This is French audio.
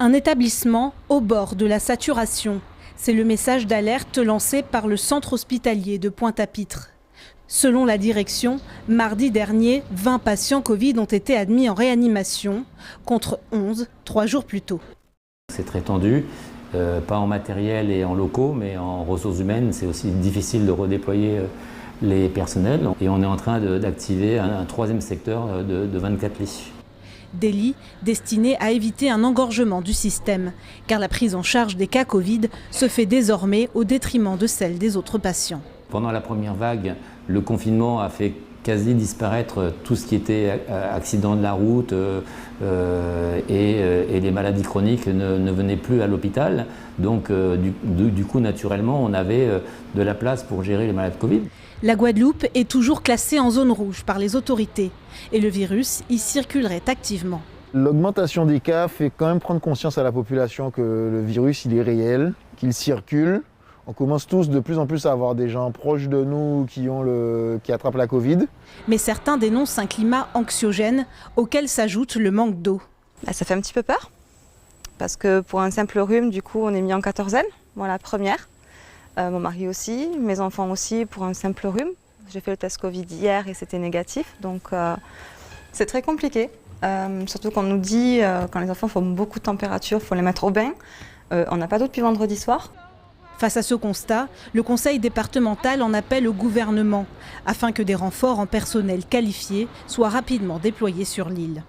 Un établissement au bord de la saturation. C'est le message d'alerte lancé par le centre hospitalier de Pointe-à-Pitre. Selon la direction, mardi dernier, 20 patients Covid ont été admis en réanimation, contre 11 3 jours plus tôt. C'est très tendu, pas en matériel et en locaux, mais en ressources humaines. C'est aussi difficile de redéployer les personnels. Et on est en train d'activer un troisième secteur de 24 lits. Des lits destinés à éviter un engorgement du système, car la prise en charge des cas Covid se fait désormais au détriment de celle des autres patients. Pendant la première vague, le confinement a fait quasi disparaître tout ce qui était accident de la route et les maladies chroniques ne venaient plus à l'hôpital. Donc du coup, naturellement, on avait de la place pour gérer les malades Covid. La Guadeloupe est toujours classée en zone rouge par les autorités et le virus y circulerait activement. L'augmentation des cas fait quand même prendre conscience à la population que le virus il est réel, qu'il circule. On commence tous de plus en plus à avoir des gens proches de nous qui attrapent la Covid. Mais certains dénoncent un climat anxiogène auquel s'ajoute le manque d'eau. Ça fait un petit peu peur parce que pour un simple rhume, du coup, on est mis en quatorzaine, moi la première. Mon mari aussi, mes enfants aussi pour un simple rhume. J'ai fait le test Covid hier et c'était négatif, donc c'est très compliqué. Surtout qu'on nous dit, quand les enfants font beaucoup de température, il faut les mettre au bain. On n'a pas d'eau depuis vendredi soir. Face à ce constat, le conseil départemental en appelle au gouvernement afin que des renforts en personnel qualifié soient rapidement déployés sur l'île.